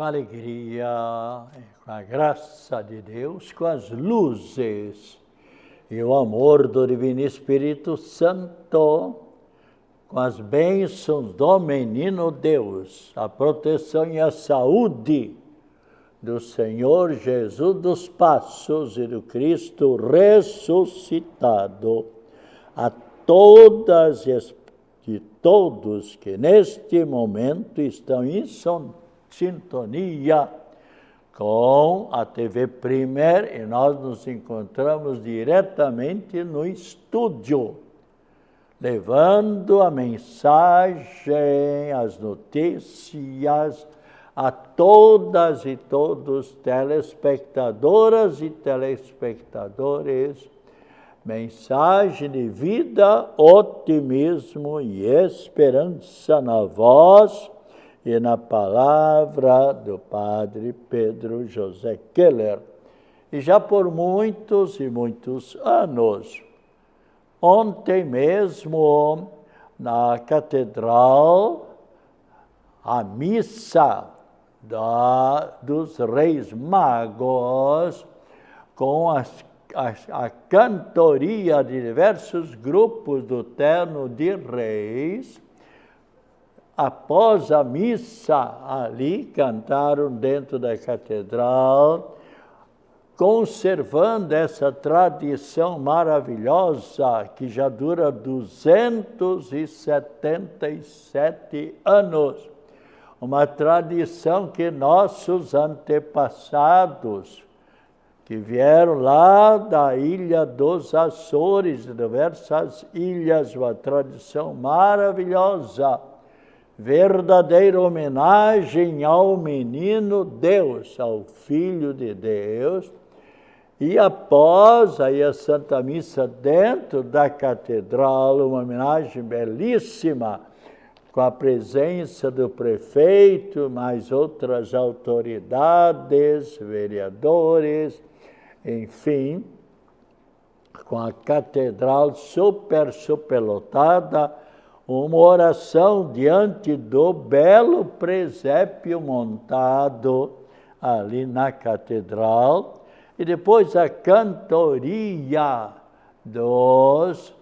com a alegria, com a graça de Deus, com as luzes e o amor do Divino Espírito Santo, com as bênçãos do Menino Deus, a proteção e a saúde do Senhor Jesus dos Passos e do Cristo ressuscitado, a todas e todos que neste momento estão em sintonia com a TV Primer, e nós nos encontramos diretamente no estúdio, levando a mensagem, as notícias a todas e todos, telespectadoras e telespectadores, mensagem de vida, otimismo e esperança na voz e na palavra do Padre Pedro José Keller. E já por muitos e muitos anos, ontem mesmo, na Catedral, a missa dos Reis Magos, com a cantoria de diversos grupos do Terno de Reis. Após a missa, ali cantaram dentro da catedral, conservando essa tradição maravilhosa que já dura 277 anos. Uma tradição que nossos antepassados, que vieram lá da ilha dos Açores, de diversas ilhas, uma tradição maravilhosa, verdadeira homenagem ao menino Deus, ao Filho de Deus. E após aí a Santa Missa dentro da catedral, uma homenagem belíssima, com a presença do prefeito, mais outras autoridades, vereadores, enfim, com a catedral superlotada, uma oração diante do belo presépio montado ali na catedral, e depois a cantoria dos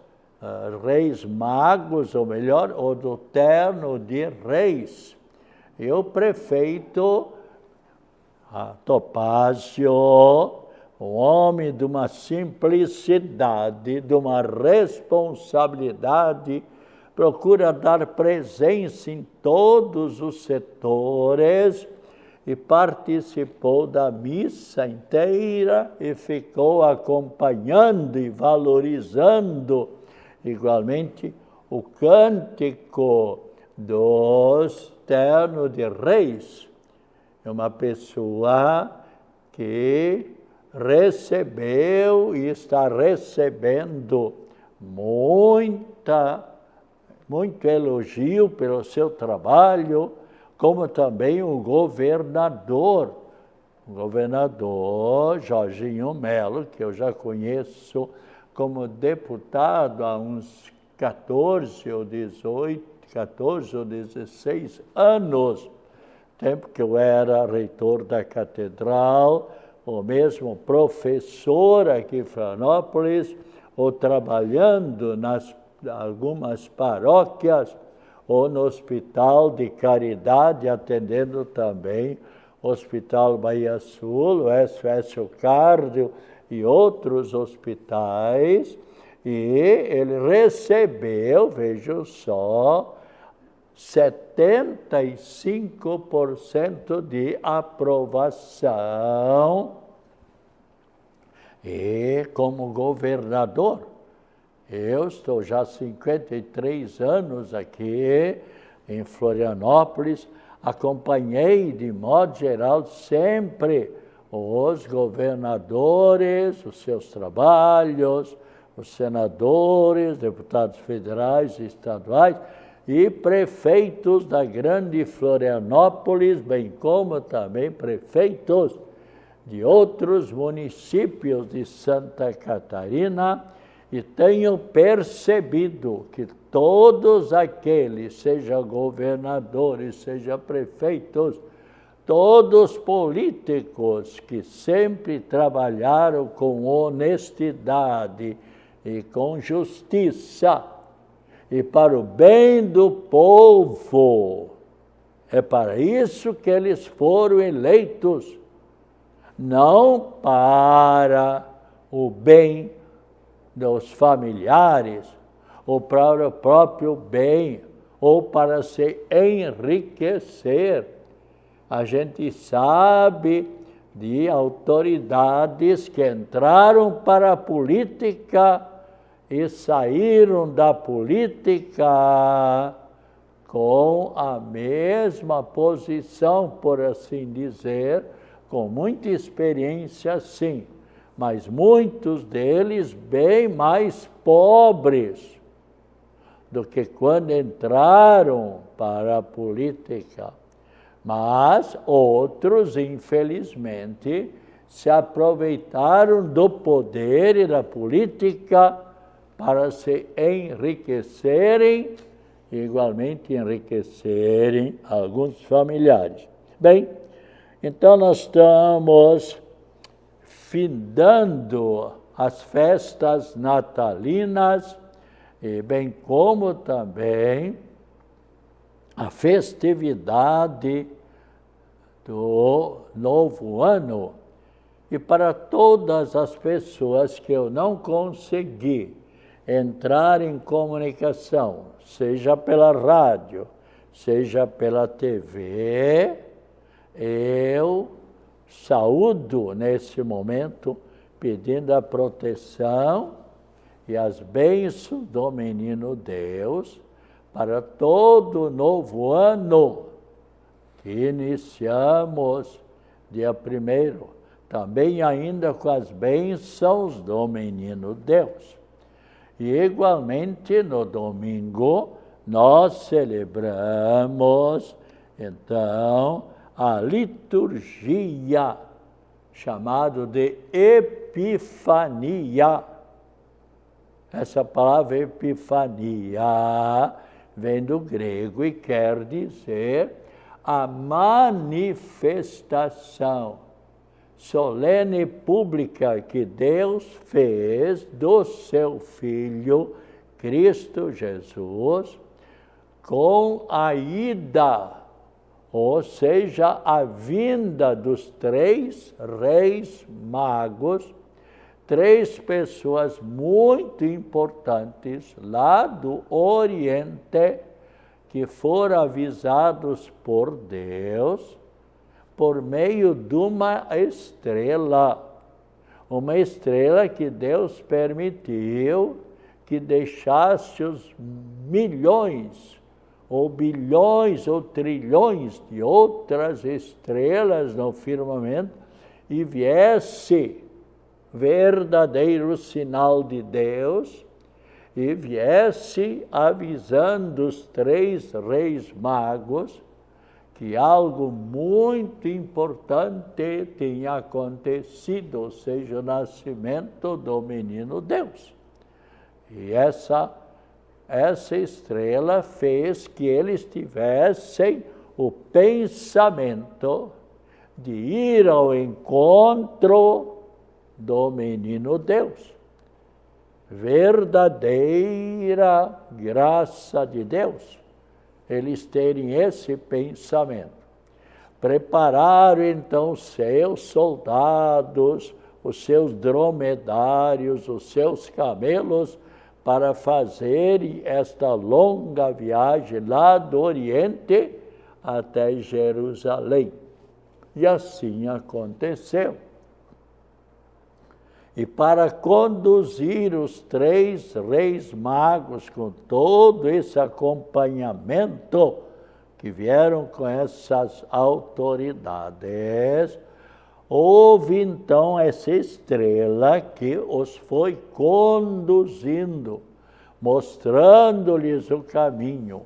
Reis Magos, ou melhor, ou do Terno de Reis. E o prefeito Topázio, um homem de uma simplicidade, de uma responsabilidade, procura dar presença em todos os setores e participou da missa inteira e ficou acompanhando e valorizando igualmente o cântico dos Terno de Reis. É uma pessoa que recebeu e está recebendo muito elogio pelo seu trabalho, como também o governador Jorginho Melo, que eu já conheço como deputado há uns 14 ou 16 anos, tempo que eu era reitor da catedral, ou mesmo professor aqui em Florianópolis, ou trabalhando nas algumas paróquias, ou no Hospital de Caridade, atendendo também o Hospital Bahia Sul, o SOS Cardio e outros hospitais, e ele recebeu, vejam só, 75% de aprovação, e como governador, eu estou já há 53 anos aqui em Florianópolis, acompanhei de modo geral sempre os governadores, os seus trabalhos, os senadores, deputados federais e estaduais e prefeitos da grande Florianópolis, bem como também prefeitos de outros municípios de Santa Catarina, e tenho percebido que todos aqueles, seja governadores, seja prefeitos, todos os políticos que sempre trabalharam com honestidade e com justiça e para o bem do povo. É para isso que eles foram eleitos, não para o bem dos familiares, ou para o próprio bem, ou para se enriquecer. A gente sabe de autoridades que entraram para a política e saíram da política com a mesma posição, por assim dizer, com muita experiência, sim, mas muitos deles bem mais pobres do que quando entraram para a política. Mas outros, infelizmente, se aproveitaram do poder e da política para se enriquecerem, e igualmente enriquecerem alguns familiares. Bem, então nós estamos findando as festas natalinas, e bem como também a festividade do Novo Ano. E para todas as pessoas que eu não consegui entrar em comunicação, seja pela rádio, seja pela TV, eu saúdo nesse momento, pedindo a proteção e as bênçãos do Menino Deus para todo o novo ano que iniciamos dia 1º, também ainda com as bênçãos do Menino Deus. E igualmente no domingo nós celebramos então a liturgia chamada de Epifania. Essa palavra Epifania vem do grego e quer dizer a manifestação solene e pública que Deus fez do seu Filho, Cristo Jesus, com a ida, ou seja, a vinda dos 3 reis magos, 3 pessoas muito importantes lá do Oriente, que foram avisados por Deus, por meio de uma estrela que Deus permitiu que deixasse os milhões, ou bilhões, ou trilhões de outras estrelas no firmamento, e viesse verdadeiro sinal de Deus, e viesse avisando os 3 reis magos que algo muito importante tinha acontecido, ou seja, o nascimento do Menino Deus. E essa estrela fez que eles tivessem o pensamento de ir ao encontro do Menino Deus. Verdadeira graça de Deus, eles terem esse pensamento. Prepararam então seus soldados, os seus dromedários, os seus camelos, para fazerem esta longa viagem lá do Oriente até Jerusalém. E assim aconteceu. E para conduzir os 3 reis magos com todo esse acompanhamento que vieram com essas autoridades, houve então essa estrela que os foi conduzindo, mostrando-lhes o caminho.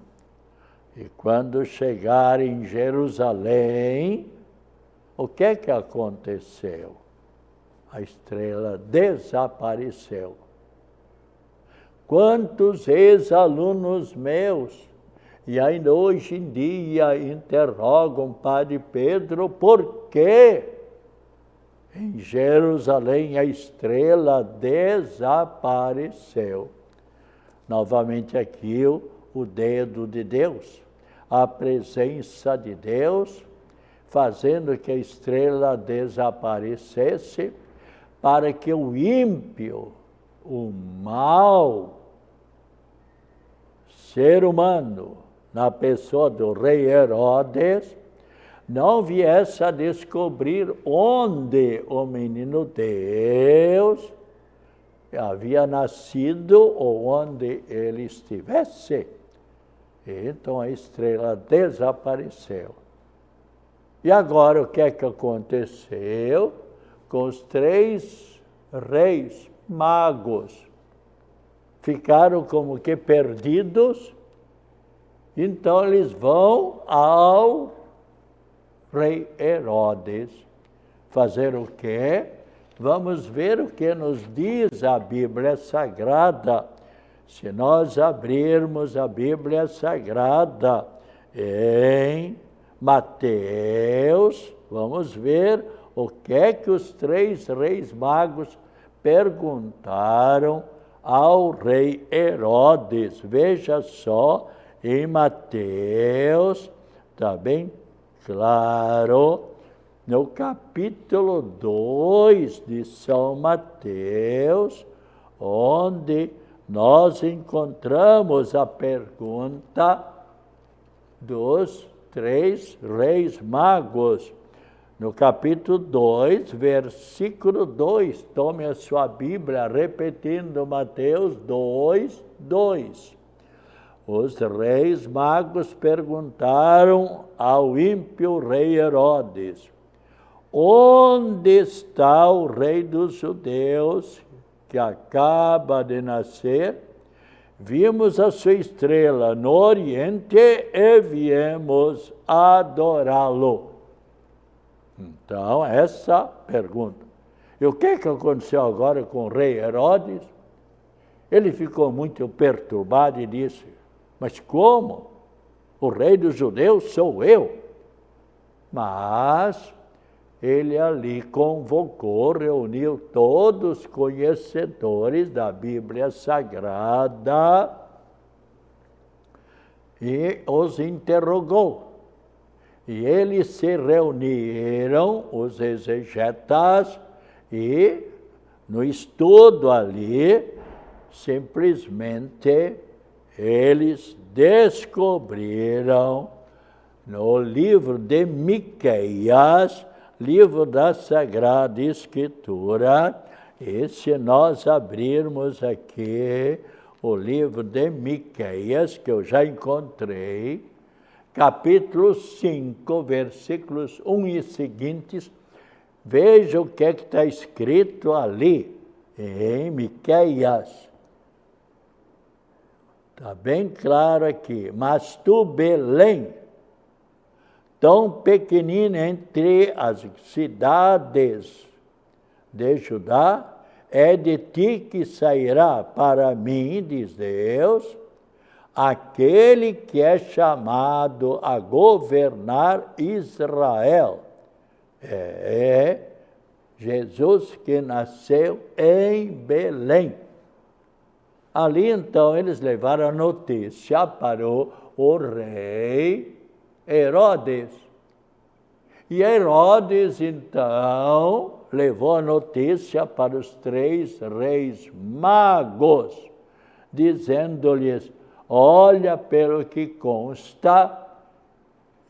E quando chegaram em Jerusalém, o que é que aconteceu? A estrela desapareceu. Quantos ex-alunos meus E ainda hoje em dia interrogam Padre Pedro por que em Jerusalém a estrela desapareceu. Novamente aqui o dedo de Deus, a presença de Deus, fazendo que a estrela desaparecesse, para que o ímpio, o mau ser humano, na pessoa do rei Herodes, não viesse a descobrir onde o menino Deus havia nascido ou onde ele estivesse. Então a estrela desapareceu. E agora o que é que aconteceu com os 3 reis magos? Ficaram como que perdidos. Então eles vão ao rei Herodes fazer o quê? Vamos ver o que nos diz a Bíblia Sagrada. Se nós abrirmos a Bíblia Sagrada em Mateus, vamos ver o que é que os 3 reis magos perguntaram ao rei Herodes. Veja só, em Mateus, está bem claro, no capítulo 2 de São Mateus, onde nós encontramos a pergunta dos 3 reis magos. No capítulo 2, versículo 2, tome a sua Bíblia, repetindo Mateus 2, 2. Os reis magos perguntaram ao ímpio rei Herodes: onde está o rei dos judeus que acaba de nascer? Vimos a sua estrela no Oriente e viemos adorá-lo. Então, essa pergunta. E o que aconteceu agora com o rei Herodes? Ele ficou muito perturbado e disse: mas como? O rei dos judeus sou eu. Mas ele ali convocou, reuniu todos os conhecedores da Bíblia Sagrada e os interrogou. E eles se reuniram, os exegetas, e no estudo ali, simplesmente eles descobriram no livro de Miqueias, livro da Sagrada Escritura, e se nós abrirmos aqui o livro de Miqueias, que eu já encontrei, capítulo 5, versículos 1 e seguintes, veja o que está escrito ali, em Miqueias. Está bem claro aqui. Mas tu, Belém, tão pequenina entre as cidades de Judá, é de ti que sairá para mim, diz Deus, aquele que é chamado a governar Israel. É Jesus que nasceu em Belém. Ali então eles levaram a notícia para o rei Herodes. E Herodes então levou a notícia para os 3 reis magos, dizendo-lhes: olha, pelo que consta,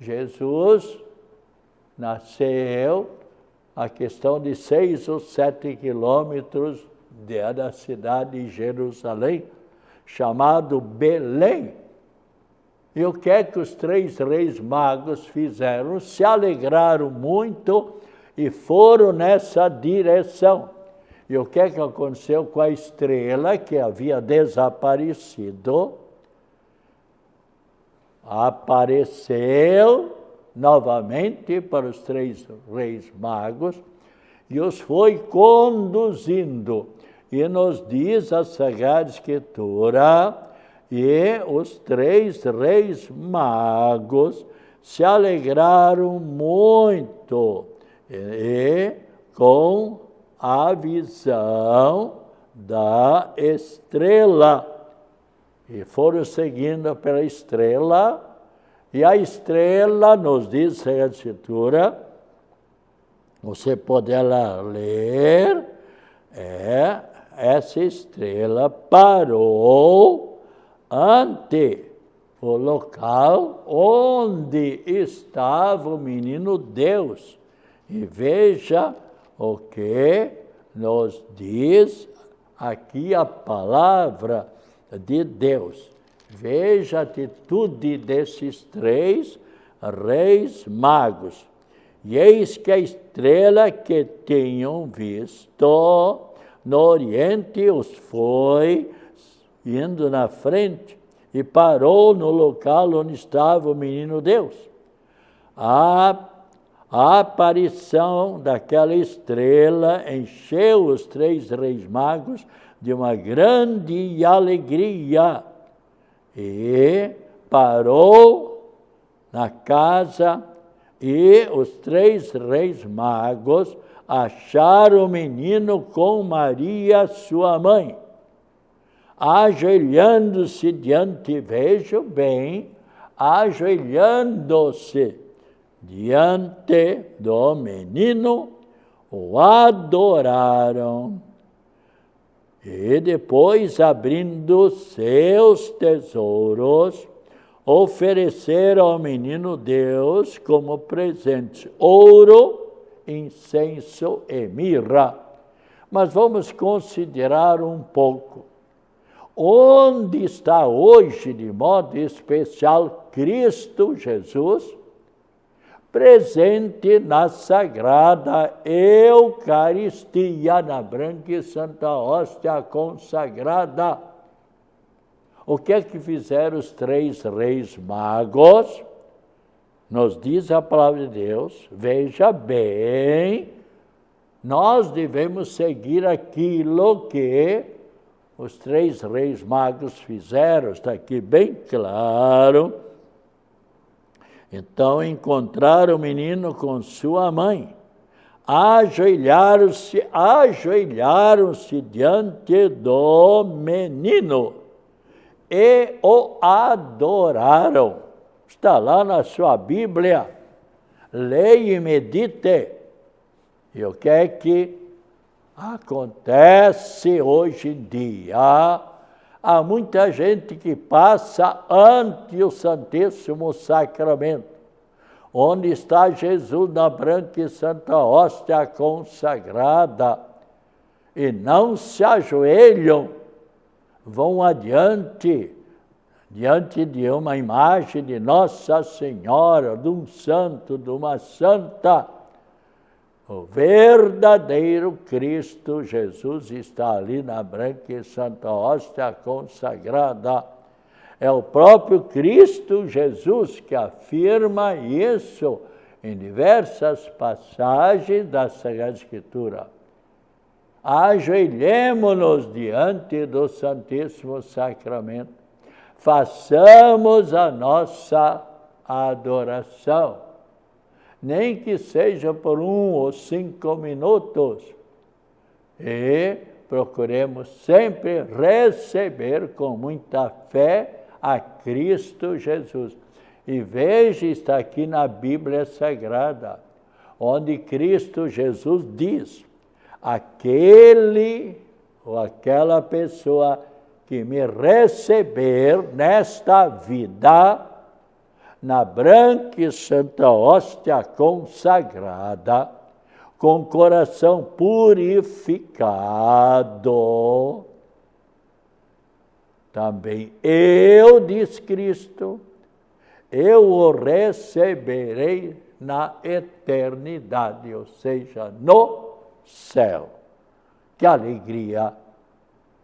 Jesus nasceu a questão de 6 ou 7 quilômetros da cidade de Jerusalém, chamado Belém. E o que é que os 3 reis magos fizeram? Se alegraram muito e foram nessa direção. E o que é que aconteceu com a estrela que havia desaparecido? Apareceu novamente para os 3 reis magos e os foi conduzindo. E nos diz a Sagrada Escritura E os 3 reis magos se alegraram muito com a visão da estrela. E foram seguindo pela estrela, e a estrela, nos diz a Escritura, você poderá ler, essa estrela parou ante o local onde estava o menino Deus. E veja o que nos diz aqui a palavra de Deus. Veja a atitude desses 3 reis magos. E eis que a estrela que tinham visto no oriente os foi indo na frente e parou no local onde estava o menino Deus. A aparição daquela estrela encheu os 3 reis magos de uma grande alegria e parou na casa, e os 3 reis magos acharam o menino com Maria, sua mãe, ajoelhando-se diante, veja bem, ajoelhando-se diante do menino, o adoraram. E depois, abrindo seus tesouros, ofereceram ao menino Deus como presente ouro, incenso e mirra. Mas vamos considerar um pouco. Onde está hoje, de modo especial, Cristo Jesus, presente na Sagrada Eucaristia, na branca e santa hóstia consagrada. O que é que fizeram os 3 reis magos? Nos diz a palavra de Deus, veja bem, nós devemos seguir aquilo que os 3 reis magos fizeram, está aqui bem claro. Então encontraram o menino com sua mãe, ajoelharam-se diante do menino e o adoraram. Está lá na sua Bíblia, leia e medite. E o que é que acontece hoje em dia? Há muita gente que passa ante o Santíssimo Sacramento, onde está Jesus na branca e santa hóstia consagrada, e não se ajoelham, vão adiante, diante de uma imagem de Nossa Senhora, de um santo, de uma santa. O verdadeiro Cristo Jesus está ali na branca e santa hóstia consagrada. É o próprio Cristo Jesus que afirma isso em diversas passagens da Sagrada Escritura. Ajoelhemo-nos diante do Santíssimo Sacramento, façamos a nossa adoração, nem que seja por 1 ou 5 minutos, e procuremos sempre receber com muita fé a Cristo Jesus. E veja, está aqui na Bíblia Sagrada, onde Cristo Jesus diz: aquele ou aquela pessoa que me receber nesta vida, na branca e santa hóstia consagrada, com coração purificado, também eu, diz Cristo, eu o receberei na eternidade, ou seja, no céu. Que alegria!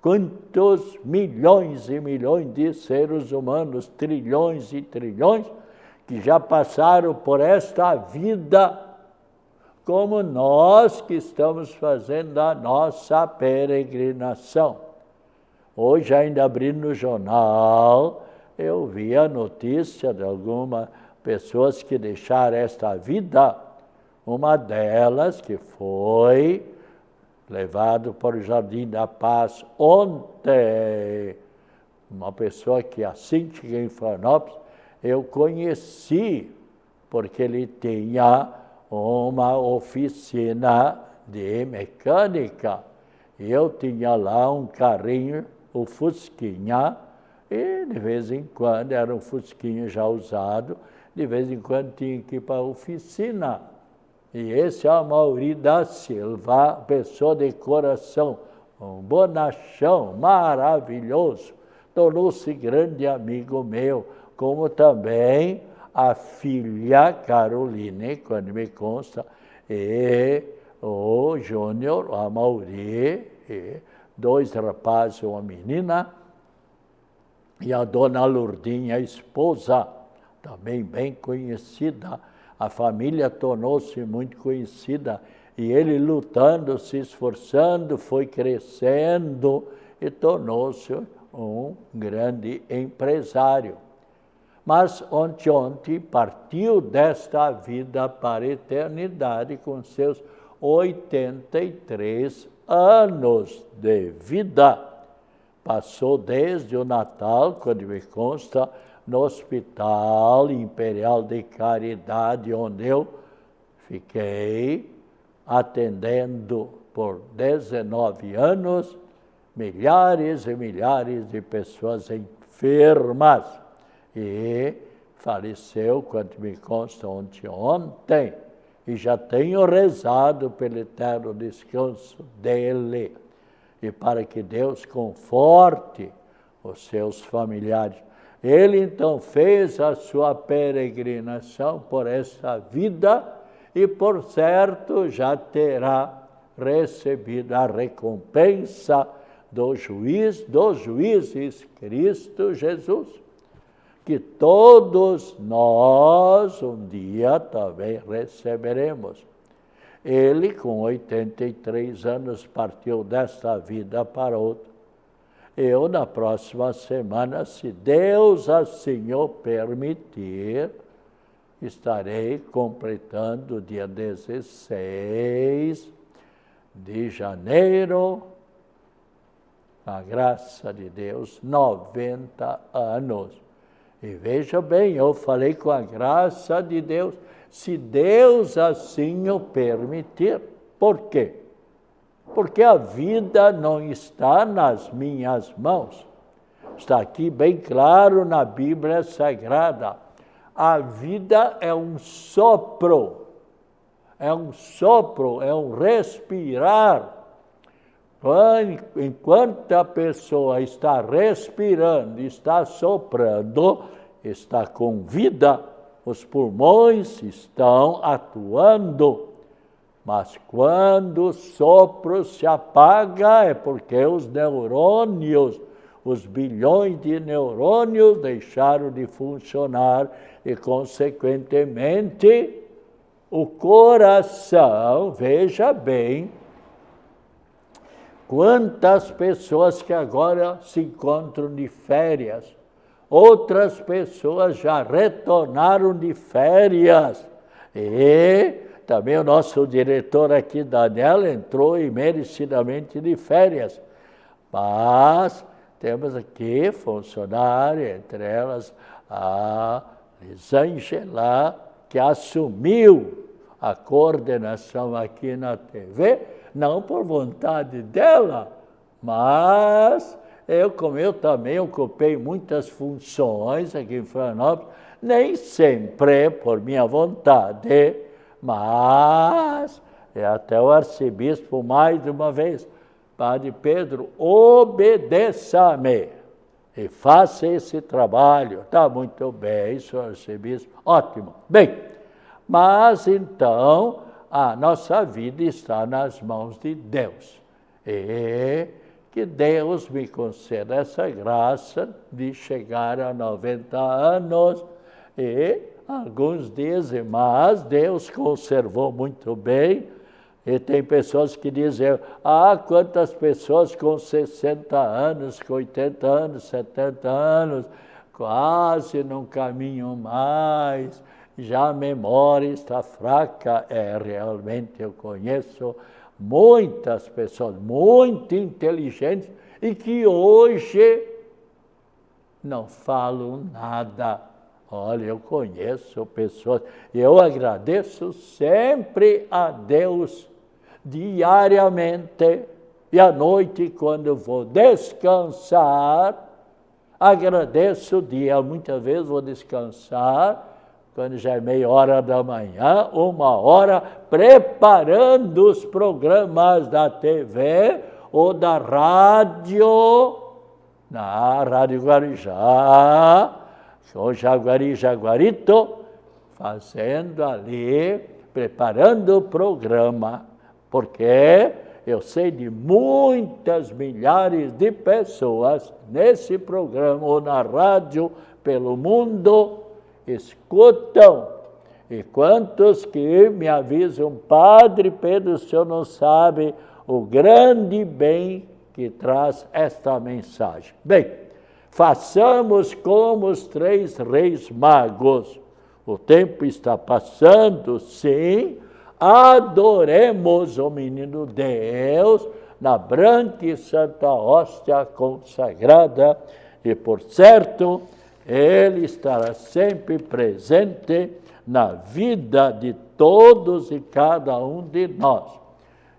Quantos milhões e milhões de seres humanos, trilhões e trilhões, que já passaram por esta vida, como nós que estamos fazendo a nossa peregrinação. Hoje, ainda abrindo no jornal, eu vi a notícia de algumas pessoas que deixaram esta vida. Uma delas que foi levado para o Jardim da Paz ontem. Uma pessoa que assim cheguei em Florianópolis, eu conheci, porque ele tinha uma oficina de mecânica. E eu tinha lá um carrinho, o Fusquinha, e de vez em quando, era um Fusquinha já usado, de vez em quando tinha que ir para a oficina. E esse é o Amauri da Silva, pessoa de coração, um bonachão maravilhoso, tornou-se grande amigo meu, como também a filha Caroline, quando me consta, e o Júnior, o Amauri, dois rapazes e uma menina, e a dona Lourdinha, a esposa, também bem conhecida. A família tornou-se muito conhecida e ele lutando, se esforçando, foi crescendo e tornou-se um grande empresário. Mas ontem partiu desta vida para a eternidade com seus 83 anos de vida. Passou desde o Natal, quando me consta, no Hospital Imperial de Caridade, onde eu fiquei atendendo por 19 anos milhares e milhares de pessoas enfermas. E faleceu, quando me consta, ontem, e já tenho rezado pelo eterno descanso dele, e para que Deus conforte os seus familiares. Ele então fez a sua peregrinação por esta vida e, por certo, já terá recebido a recompensa do juiz dos juízes, Cristo Jesus, que todos nós um dia também receberemos. Ele, com 83 anos, partiu desta vida para outra. Eu, na próxima semana, se Deus assim o permitir, estarei completando dia 16 de janeiro, a graça de Deus, 90 anos. E veja bem, eu falei com a graça de Deus, se Deus assim o permitir. Por quê? Porque a vida não está nas minhas mãos. Está aqui bem claro na Bíblia Sagrada. A vida é um sopro, é um respirar. Enquanto a pessoa está respirando, está soprando, está com vida, os pulmões estão atuando. Mas quando o sopro se apaga, é porque os neurônios, os bilhões de neurônios deixaram de funcionar e, consequentemente, o coração, veja bem, quantas pessoas que agora se encontram de férias, outras pessoas já retornaram de férias e também o nosso diretor aqui, Daniel, entrou merecidamente de férias. Mas temos aqui funcionários, entre elas a Lisângela, que assumiu a coordenação aqui na TV, não por vontade dela, mas como eu também ocupei muitas funções aqui em Florianópolis, nem sempre por minha vontade, mas até o arcebispo, mais de uma vez, Padre Pedro, obedeça-me e faça esse trabalho. Está muito bem, senhor arcebispo, ótimo. Bem, mas então a nossa vida está nas mãos de Deus. E que Deus me conceda essa graça de chegar a 90 anos e alguns dizem, mas Deus conservou muito bem E tem pessoas que dizem, quantas pessoas com 60 anos, com 80 anos, 70 anos, quase não caminham mais, já a memória está fraca. Realmente eu conheço muitas pessoas muito inteligentes e que hoje não falam nada. Olha, eu conheço pessoas, eu agradeço sempre a Deus, diariamente, e à noite, quando vou descansar, agradeço o dia. Muitas vezes vou descansar, quando já é meia hora da manhã, 1 hora, preparando os programas da TV ou da rádio, na Rádio Guarujá, sou Jaguarito, fazendo ali, preparando o programa, porque eu sei de muitas milhares de pessoas nesse programa ou na rádio pelo mundo escutam. E quantos que me avisam, Padre Pedro, o senhor não sabe o grande bem que traz esta mensagem. Bem, façamos como os 3 reis magos. O tempo está passando, sim. Adoremos o menino Deus na branca e santa hóstia consagrada. E, por certo, ele estará sempre presente na vida de todos e cada um de nós.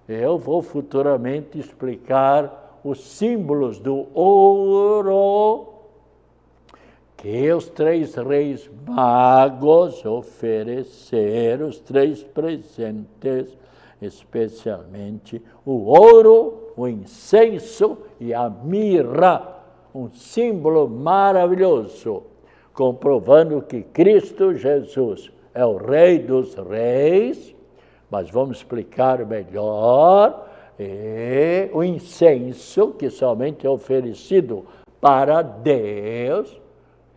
Eu vou futuramente explicar os símbolos do ouro que os 3 reis magos ofereceram, os 3 presentes, especialmente o ouro, o incenso e a mirra, um símbolo maravilhoso, comprovando que Cristo Jesus é o Rei dos Reis, mas vamos explicar melhor, e o incenso, que somente é oferecido para Deus,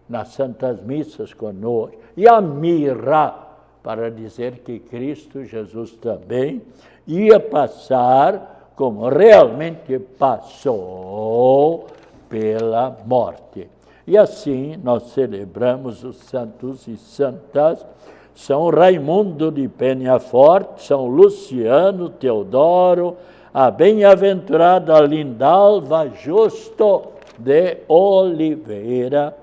nas Santas Missas conosco, e a mirra, para dizer que Cristo Jesus também ia passar, como realmente passou, pela morte. E assim nós celebramos os santos e santas, São Raimundo de Peñafort, São Luciano Teodoro, a bem-aventurada Lindalva Justo de Oliveira,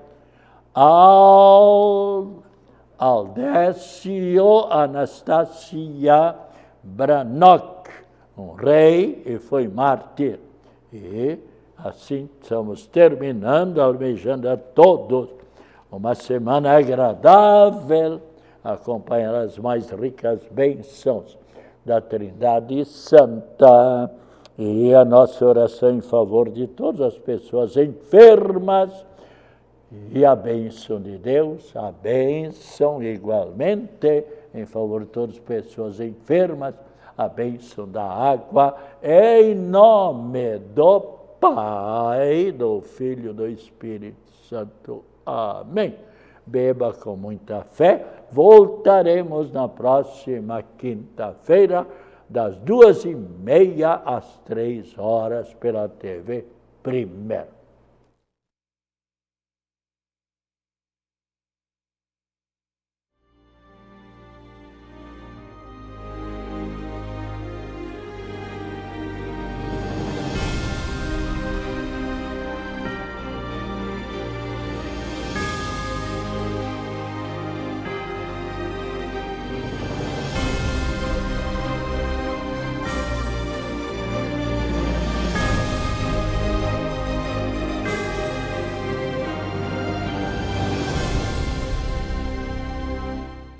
Aldécio Anastasia Brannock, um rei e foi mártir. E assim estamos terminando, almejando a todos uma semana agradável, acompanhar as mais ricas bênçãos da Trindade Santa, e a nossa oração em favor de todas as pessoas enfermas, e a bênção de Deus, a bênção igualmente em favor de todas as pessoas enfermas, a bênção da água, em nome do Pai, do Filho e do Espírito Santo. Amém. Beba com muita fé. Voltaremos na próxima quinta-feira, das 2h30 às 3 horas, pela TV Primeiro.